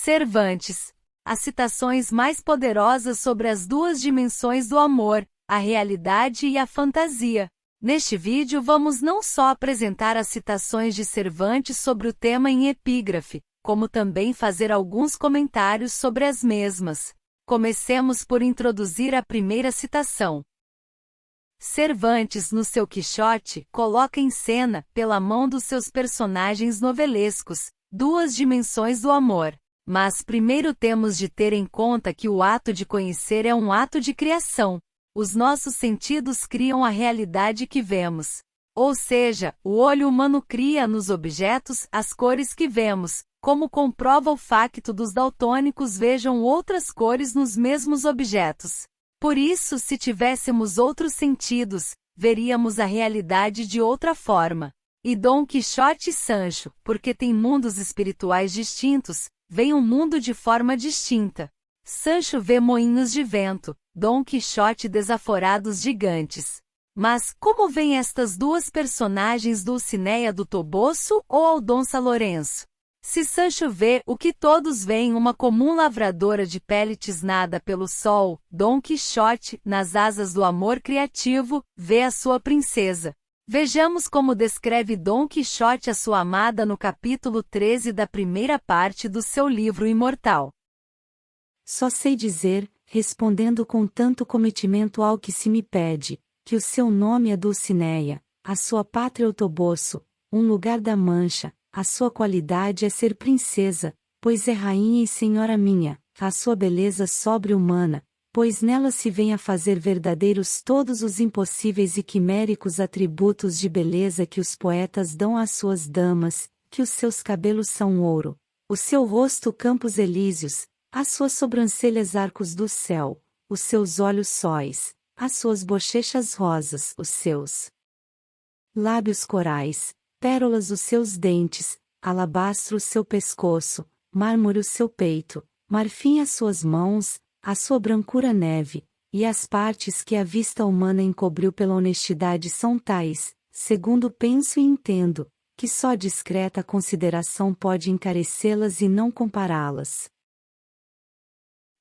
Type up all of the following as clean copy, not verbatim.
Cervantes. As citações mais poderosas sobre as duas dimensões do amor, a realidade e a fantasia. Neste vídeo vamos não só apresentar as citações de Cervantes sobre o tema em epígrafe, como também fazer alguns comentários sobre as mesmas. Comecemos por introduzir a primeira citação. Cervantes, no seu Quixote, coloca em cena, pela mão dos seus personagens novelescos, duas dimensões do amor. Mas primeiro temos de ter em conta que o ato de conhecer é um ato de criação. Os nossos sentidos criam a realidade que vemos. Ou seja, o olho humano cria nos objetos as cores que vemos, como comprova o facto dos daltônicos vejam outras cores nos mesmos objetos. Por isso, se tivéssemos outros sentidos, veríamos a realidade de outra forma. E Dom Quixote e Sancho, porque têm mundos espirituais distintos, veem um mundo de forma distinta. Sancho vê moinhos de vento, Dom Quixote desaforados gigantes. Mas, como veem estas duas personagens Dulcinea do Toboso ou Aldonça Lourenço? Se Sancho vê o que todos veem, uma comum lavradora de pellets nada pelo sol, Dom Quixote, nas asas do amor criativo, vê a sua princesa. Vejamos como descreve Dom Quixote a sua amada no capítulo 13 da primeira parte do seu livro imortal. Só sei dizer, respondendo com tanto cometimento ao que se me pede, que o seu nome é Dulcinea, a sua pátria o Toboso, um lugar da Mancha, a sua qualidade é ser princesa, pois é rainha e senhora minha, a sua beleza sobre-humana, pois nela se vem a fazer verdadeiros todos os impossíveis e quiméricos atributos de beleza que os poetas dão às suas damas, que os seus cabelos são ouro, o seu rosto campos elíseos, as suas sobrancelhas arcos do céu, os seus olhos sóis, as suas bochechas rosas, os seus lábios corais, pérolas os seus dentes, alabastro o seu pescoço, mármore o seu peito, marfim as suas mãos, a sua brancura neve, e as partes que a vista humana encobriu pela honestidade são tais, segundo penso e entendo, que só discreta consideração pode encarecê-las e não compará-las.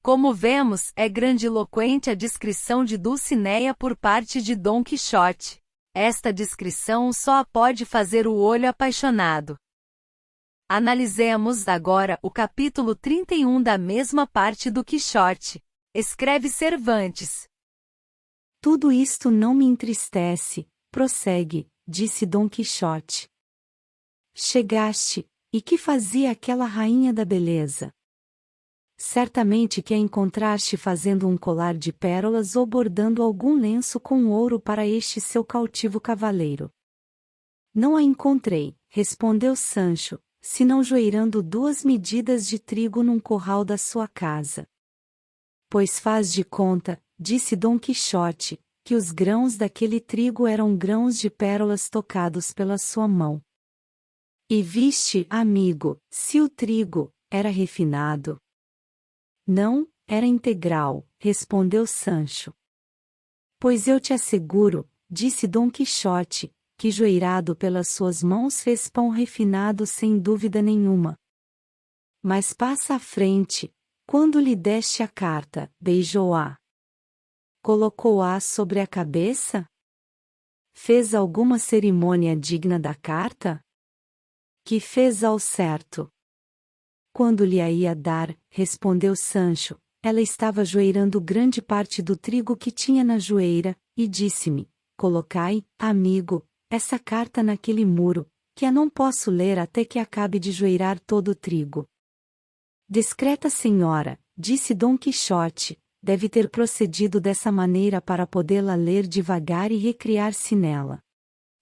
Como vemos, é grandiloquente a descrição de Dulcinea por parte de Dom Quixote. Esta descrição só a pode fazer o olho apaixonado. Analisemos agora o capítulo 31 da mesma parte do Quixote. Escreve Cervantes. Tudo isto não me entristece, prossegue, disse Dom Quixote. Chegaste, e que fazia aquela rainha da beleza? Certamente que a encontraste fazendo um colar de pérolas ou bordando algum lenço com ouro para este seu cautivo cavaleiro. Não a encontrei, respondeu Sancho, senão joeirando 2 medidas de trigo num curral da sua casa. Pois faz de conta, disse Dom Quixote, que os grãos daquele trigo eram grãos de pérolas tocados pela sua mão. E viste, amigo, se o trigo era refinado? Não, era integral, respondeu Sancho. Pois eu te asseguro, disse Dom Quixote, que joeirado pelas suas mãos fez pão refinado sem dúvida nenhuma. Mas passa à frente, quando lhe deste a carta, beijou-a. Colocou-a sobre a cabeça? Fez alguma cerimônia digna da carta? Que fez ao certo. Quando lhe a ia dar, respondeu Sancho, ela estava joeirando grande parte do trigo que tinha na joeira, e disse-me, colocai, amigo, essa carta naquele muro, que a não posso ler até que acabe de joeirar todo o trigo. Discreta senhora, disse Dom Quixote, deve ter procedido dessa maneira para podê-la ler devagar e recriar-se nela.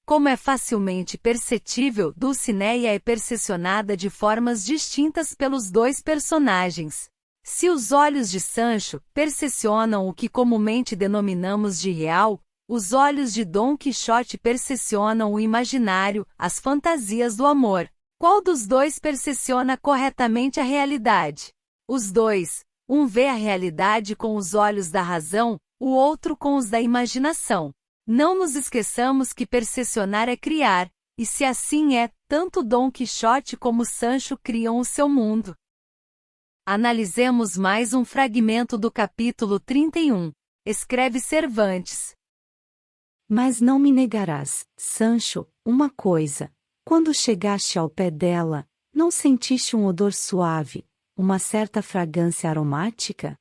Como é facilmente perceptível, Dulcinea é percepcionada de formas distintas pelos dois personagens. Se os olhos de Sancho percepcionam o que comumente denominamos de real, os olhos de Dom Quixote percepcionam o imaginário, as fantasias do amor. Qual dos dois percepciona corretamente a realidade? Os dois. Um vê a realidade com os olhos da razão, o outro com os da imaginação. Não nos esqueçamos que percepcionar é criar, e se assim é, tanto Dom Quixote como Sancho criam o seu mundo. Analisemos mais um fragmento do capítulo 31. Escreve Cervantes. Mas não me negarás, Sancho, uma coisa. Quando chegaste ao pé dela, não sentiste um odor suave, uma certa fragrância aromática?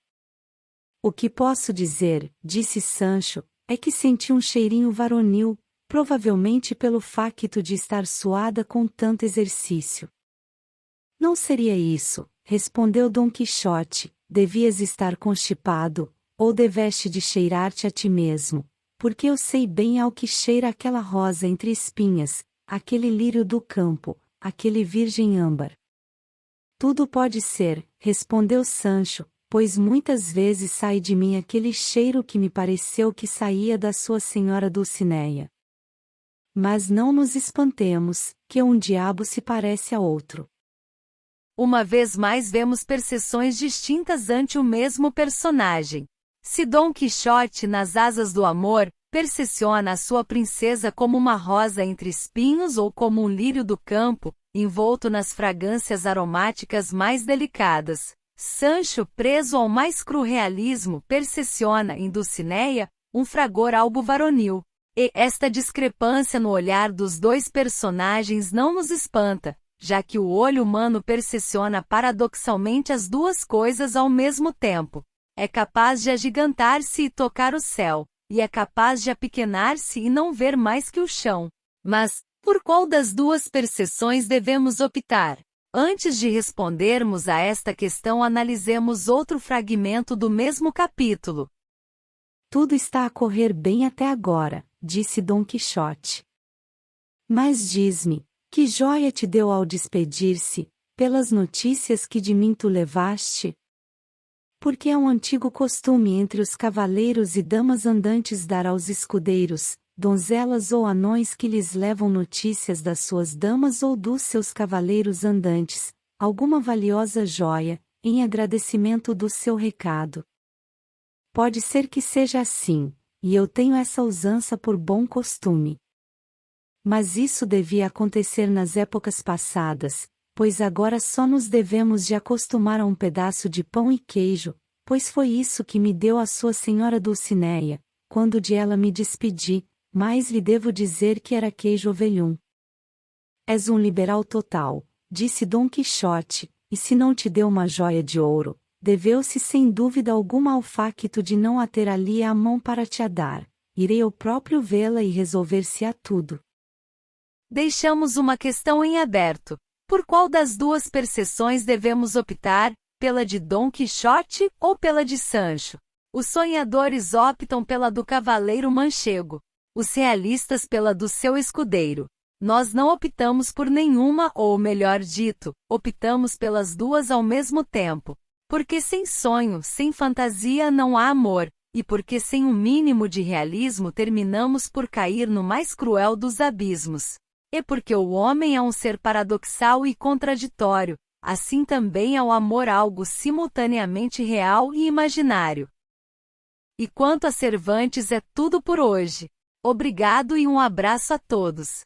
O que posso dizer, disse Sancho, é que senti um cheirinho varonil, provavelmente pelo facto de estar suada com tanto exercício. Não seria isso, respondeu Dom Quixote, devias estar constipado, ou deveste de cheirar-te a ti mesmo, porque eu sei bem ao que cheira aquela rosa entre espinhas, aquele lírio do campo, aquele virgem âmbar. Tudo pode ser, respondeu Sancho, pois muitas vezes sai de mim aquele cheiro que me pareceu que saía da sua senhora Dulcinea. Mas não nos espantemos, que um diabo se parece a outro. Uma vez mais vemos percepções distintas ante o mesmo personagem. Se Dom Quixote nas asas do amor, percepciona a sua princesa como uma rosa entre espinhos ou como um lírio do campo, envolto nas fragrâncias aromáticas mais delicadas, Sancho, preso ao mais cru realismo, percepciona em Dulcinea um fragor algo varonil. E esta discrepância no olhar dos dois personagens não nos espanta, já que o olho humano percepciona paradoxalmente as duas coisas ao mesmo tempo. É capaz de agigantar-se e tocar o céu, e é capaz de apequenar-se e não ver mais que o chão. Mas, por qual das duas percepções devemos optar? Antes de respondermos a esta questão, analisemos outro fragmento do mesmo capítulo. Tudo está a correr bem até agora, disse Dom Quixote. Mas diz-me, que joia te deu ao despedir-se, pelas notícias que de mim tu levaste? Porque é um antigo costume entre os cavaleiros e damas andantes dar aos escudeiros, donzelas ou anões que lhes levam notícias das suas damas ou dos seus cavaleiros andantes, alguma valiosa joia, em agradecimento do seu recado. Pode ser que seja assim, e eu tenho essa usança por bom costume. Mas isso devia acontecer nas épocas passadas, pois agora só nos devemos de acostumar a um pedaço de pão e queijo, pois foi isso que me deu a sua senhora Dulcinea, quando de ela me despedi, mas lhe devo dizer que era queijo ovelhum. És um liberal total, disse Dom Quixote, e se não te deu uma joia de ouro, deveu-se sem dúvida alguma ao facto de não a ter ali à mão para te a dar. Irei eu próprio vê-la e resolver-se-á tudo. Deixamos uma questão em aberto. Por qual das duas percepções devemos optar, pela de Dom Quixote ou pela de Sancho? Os sonhadores optam pela do cavaleiro manchego, os realistas pela do seu escudeiro. Nós não optamos por nenhuma, ou melhor dito, optamos pelas duas ao mesmo tempo. Porque sem sonho, sem fantasia não há amor, e porque sem um mínimo de realismo terminamos por cair no mais cruel dos abismos. E porque o homem é um ser paradoxal e contraditório, assim também é o amor algo simultaneamente real e imaginário. E quanto a Cervantes é tudo por hoje. Obrigado e um abraço a todos.